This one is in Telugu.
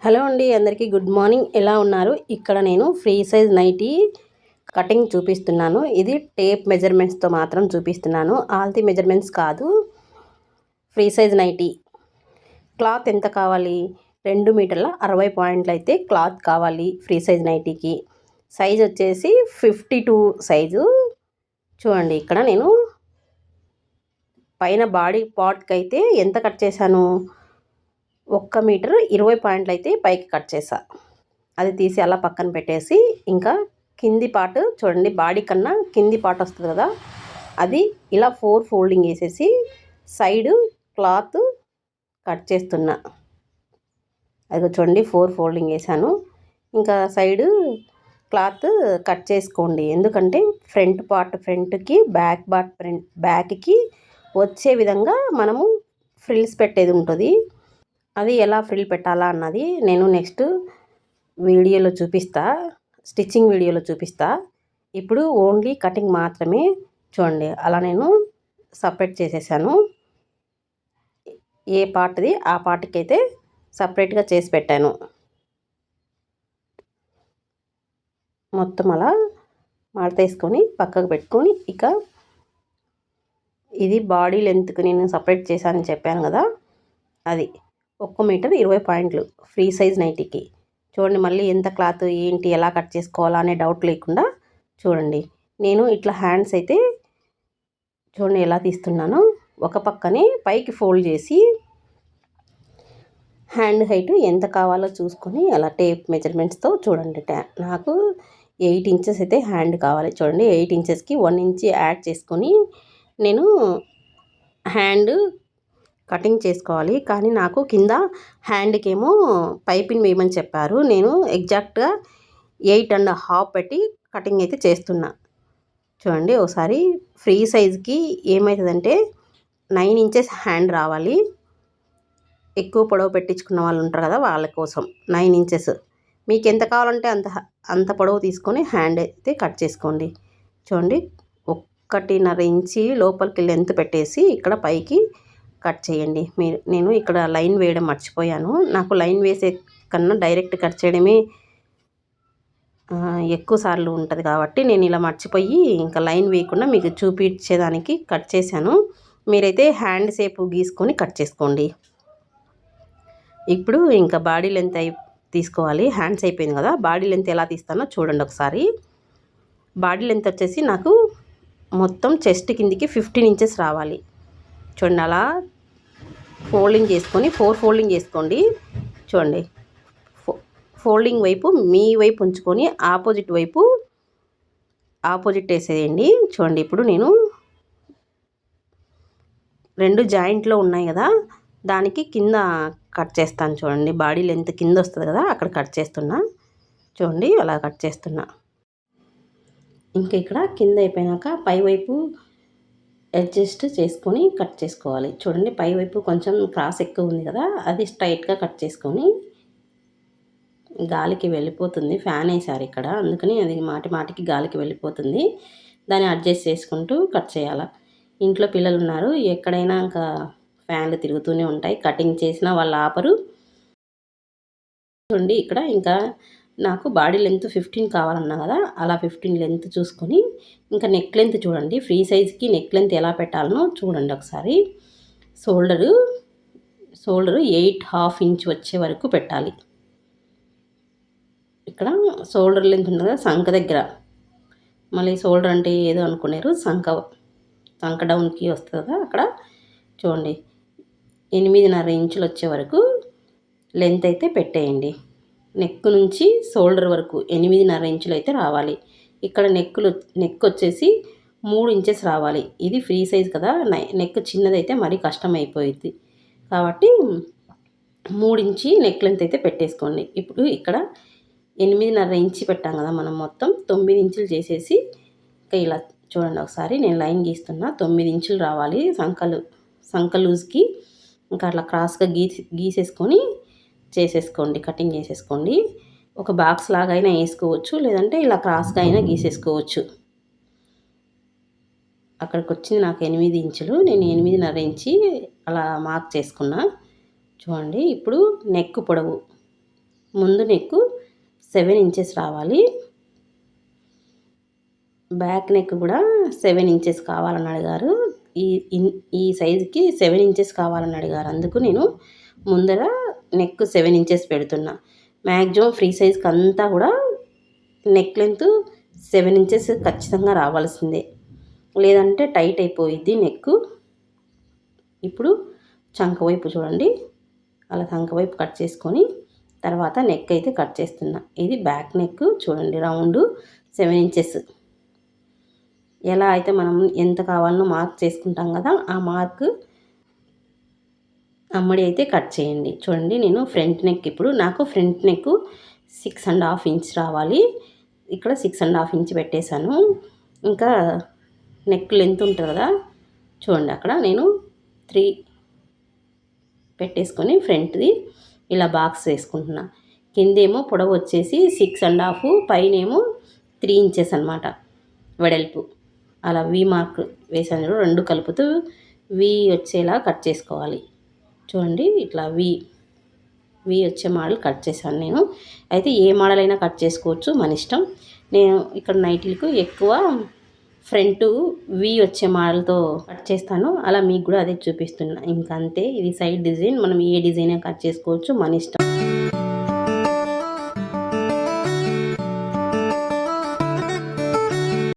హలో అండి, అందరికీ గుడ్ మార్నింగ్. ఎలా ఉన్నారు? ఇక్కడ నేను ఫ్రీ సైజ్ నైటీ కటింగ్ చూపిస్తున్నాను. ఇది టేప్ మెజర్మెంట్స్తో మాత్రం చూపిస్తున్నాను, ఆల్తీ మెజర్మెంట్స్ కాదు. ఫ్రీ సైజ్ నైటీ క్లాత్ ఎంత కావాలి? 2 మీటర్ల 60 పాయింట్లు అయితే క్లాత్ కావాలి ఫ్రీ సైజ్ నైటీకి. సైజ్ వచ్చేసి 52 సైజు. చూడండి, ఇక్కడ నేను పైన బాడీ పార్ట్కి అయితే ఎంత కట్ చేశాను? 1 మీటర్ 20 పాయింట్లు అయితే పైకి కట్ చేసా. అది తీసి అలా పక్కన పెట్టేసి, ఇంకా కింది పార్ట్ చూడండి, బాడీ కన్నా కింది పార్ట్ వస్తుంది కదా, అది ఇలా 4 ఫోల్డింగ్ వేసేసి సైడ్ క్లాత్ కట్ చేస్తున్నా. అది చూడండి, 4 ఫోల్డింగ్ వేసాను. ఇంకా సైడ్ క్లాత్ కట్ చేసుకోండి, ఎందుకంటే ఫ్రంట్ పార్ట్ ఫ్రంట్కి, బ్యాక్ పార్ట్ బ్యాక్కి వచ్చే విధంగా మనము ఫ్రిల్స్ పెట్టేది ఉంటుంది. అది ఎలా ఫ్రిల్ పెట్టాలా అన్నది నేను నెక్స్ట్ వీడియోలో చూపిస్తా, స్టిచ్చింగ్ వీడియోలో చూపిస్తా. ఇప్పుడు ఓన్లీ కటింగ్ మాత్రమే. చూడండి, అలా నేను సపరేట్ చేసేసాను. ఏ పార్ట్ది ఆ పార్ట్కి అయితే సపరేట్గా చేసి పెట్టాను. మొత్తం అలా మడత వేసుకొని పక్కకు పెట్టుకొని, ఇక ఇది బాడీ లెంత్కి నేను సపరేట్ చేశానని చెప్పాను కదా, అది 1 మీటర్ 20 పాయింట్లు ఫ్రీ సైజ్ నైటీకి. చూడండి, మళ్ళీ ఎంత క్లాత్ ఏంటి ఎలా కట్ చేసుకోవాలా అనే డౌట్ లేకుండా చూడండి. నేను ఇట్లా హ్యాండ్స్ అయితే చూడండి ఎలా తీస్తున్నాను. ఒక పక్కనే పైకి ఫోల్డ్ చేసి హ్యాండ్ హైట్ ఎంత కావాలో చూసుకొని అలా టేప్ మెజర్మెంట్స్తో చూడండి. నాకు 8 ఇంచెస్ అయితే హ్యాండ్ కావాలి. చూడండి, 8 ఇంచెస్కి 1 ఇంచ్ యాడ్ చేసుకొని నేను హ్యాండ్ కటింగ్ చేసుకోవాలి. కానీ నాకు కింద హ్యాండ్కేమో పైపింగ్ వేయమని చెప్పారు. నేను ఎగ్జాక్ట్గా 8.5 పెట్టి కటింగ్ అయితే చేస్తున్నా. చూడండి, ఒకసారి ఫ్రీ సైజ్కి ఏమవుతుందంటే 9 ఇంచెస్ హ్యాండ్ రావాలి. ఎక్కువ పొడవు పెట్టించుకున్న వాళ్ళు ఉంటారు కదా, వాళ్ళ కోసం 9 ఇంచెస్. మీకు ఎంత కావాలంటే అంత పొడవు తీసుకొని హ్యాండ్ అయితే కట్ చేసుకోండి. చూడండి, 1.5 ఇంచి లోపలికి లెంత్ పెట్టేసి ఇక్కడ పైకి కట్ చేయండి. నేను ఇక్కడ లైన్ వేయడం మర్చిపోయాను. నాకు లైన్ వేసే కన్నా డైరెక్ట్ కట్ చేయడమే ఎక్కువ సార్లు ఉంటుంది కాబట్టి నేను ఇలా మర్చిపోయి ఇంకా లైన్ వేయకుండా మీకు చూపించేదానికి కట్ చేశాను. మీరైతే హ్యాండ్ షేప్ గీసుకొని కట్ చేసుకోండి. ఇప్పుడు ఇంకా బాడీ లెంత్ తీసుకోవాలి. హ్యాండ్స్ అయిపోయింది కదా, బాడీ లెంత్ ఎలా తీస్తానో చూడండి ఒకసారి. బాడీ లెంత్ వచ్చేసి నాకు మొత్తం చెస్ట్ కిందికి 15 ఇంచెస్ రావాలి. చూడండి, అలా ఫోల్డింగ్ చేసుకొని 4 ఫోల్డింగ్ చేసుకోండి. చూడండి, ఫోల్డింగ్ వైపు మీ వైపు ఉంచుకొని ఆపోజిట్ వేసేయండి. చూడండి, ఇప్పుడు నేను 2 జాయింట్లో ఉన్నాయి కదా, దానికి కింద కట్ చేస్తాను. చూడండి, బాడీ లెంత్ కింద వస్తుంది కదా, అక్కడ కట్ చేస్తున్నా. చూడండి, అలా కట్ చేస్తున్నా. ఇంకా ఇక్కడ కింద అయిపోయినాక పైవైపు అడ్జస్ట్ చేసుకొని కట్ చేసుకోవాలి. చూడండి, పైవైపు కొంచెం క్రాస్ ఎక్కువ ఉంది కదా, అది స్ట్రైట్గా కట్ చేసుకొని, గాలికి వెళ్ళిపోతుంది, ఫ్యాన్ వేసారు ఇక్కడ, అందుకని అది మాటికి గాలికి వెళ్ళిపోతుంది. దాన్ని అడ్జస్ట్ చేసుకుంటూ కట్ చేయాలి. ఇంట్లో పిల్లలు ఉన్నారు, ఎక్కడైనా ఇంకా ఫ్యాన్లు తిరుగుతూనే ఉంటాయి, కటింగ్ చేసినా వాళ్ళు ఆపరు. చూడండి, ఇక్కడ ఇంకా నాకు బాడీ లెంత్ 15 కావాలన్నా కదా, అలా 15 లెంత్ చూసుకొని, ఇంకా నెక్ లెంత్ చూడండి, ఫ్రీ సైజ్కి నెక్ లెంత్ ఎలా పెట్టాలనో చూడండి ఒకసారి. షోల్డరు 8.5 ఇంచ్ వచ్చే వరకు పెట్టాలి. ఇక్కడ షోల్డర్ లెంత్ ఉంది కదా, సంక దగ్గర, మళ్ళీ షోల్డర్ అంటే ఏదో అనుకున్నారు, సంక డౌన్కి వస్తుంది కదా, అక్కడ చూడండి 8.5 ఇంచులు వచ్చే వరకు లెంత్ అయితే పెట్టేయండి. నెక్ నుంచి షోల్డర్ వరకు 8.5 ఇంచులు అయితే రావాలి. ఇక్కడ నెక్ వచ్చేసి 3 ఇంచెస్ రావాలి. ఇది ఫ్రీ సైజ్ కదా, నెక్ చిన్నదైతే మరీ కష్టం అయిపోయింది కాబట్టి 3 ఇంచి నెక్ లెంత్ అయితే పెట్టేసుకోండి. ఇప్పుడు ఇక్కడ 8.5 ఇంచి పెట్టాం కదా మనం, మొత్తం 9 ఇంచులు చేసేసి ఇంకా ఇలా చూడండి ఒకసారి, నేను లైన్ గీస్తున్నా. 9 ఇంచులు రావాలి సంక లూజ్కి. ఇంకా అట్లా క్రాస్గా గీసేసుకొని చేసేసుకోండి, కటింగ్ చేసేసుకోండి. ఒక బాక్స్ లాగా అయినా వేసుకోవచ్చు, లేదంటే ఇలా క్రాస్గా అయినా గీసేసుకోవచ్చు. అక్కడికి వచ్చింది నాకు 8 ఇంచులు, నేను 8.5 ఇంచి అలా మార్క్ చేసుకున్నా. చూడండి, ఇప్పుడు నెక్ పొడవు ముందు నెక్ 7 ఇంచెస్ రావాలి, బ్యాక్ నెక్ కూడా 7 ఇంచెస్ కావాలని అడిగారు. ఈ సైజుకి 7 ఇంచెస్ కావాలని అడిగారు. అందుకు నేను ముందర నెక్ 7 ఇంచెస్ పెడుతున్నా. మ్యాక్సిమం ఫ్రీ సైజ్కి అంతా కూడా నెక్ లెంత్ 7 ఇంచెస్ ఖచ్చితంగా రావాల్సిందే, లేదంటే టైట్ అయిపోయిద్ది నెక్. ఇప్పుడు చంక వైపు చూడండి, అలా చంక వైపు కట్ చేసుకొని తర్వాత నెక్ అయితే కట్ చేస్తున్నా. ఇది బ్యాక్ నెక్ చూడండి, రౌండ్ 7 ఇంచెస్. ఎలా అయితే మనం ఎంత కావాలనో మార్క్ చేసుకుంటాం కదా, ఆ మార్క్ అమ్మడి అయితే కట్ చేయండి. చూడండి నేను ఫ్రంట్ నెక్, ఇప్పుడు నాకు ఫ్రంట్ నెక్ 6.5 ఇంచ్ రావాలి. ఇక్కడ 6.5 ఇంచ్ పెట్టేశాను. ఇంకా నెక్ లెంత్ ఉంటుంది కదా, చూడండి అక్కడ నేను 3 పెట్టేసుకొని ఫ్రంట్ది ఇలా బాక్స్ వేసుకుంటున్నా. కిందేమో పొడవు వచ్చేసి 6.5, పైనేమో 3 ఇంచెస్ అనమాట వెడల్పు. అలా వి మార్క్ వేసాను, రెండు కలుపుతూ వి వచ్చేలా కట్ చేసుకోవాలి. చూడండి ఇట్లా వి వచ్చే మోడల్ కట్ చేశాను నేను. అయితే ఏ మోడల్ అయినా కట్ చేసుకోవచ్చు, మన ఇష్టం. నేను ఇక్కడ నైటీలకు ఎక్కువ ఫ్రంట్ వి వచ్చే మోడల్తో కట్ చేస్తాను, అలా మీకు కూడా అదే చూపిస్తున్నా. ఇంకా అంతే, ఇది సైడ్ డిజైన్, మనం ఏ డిజైన్ కట్ చేసుకోవచ్చు, మన ఇష్టం.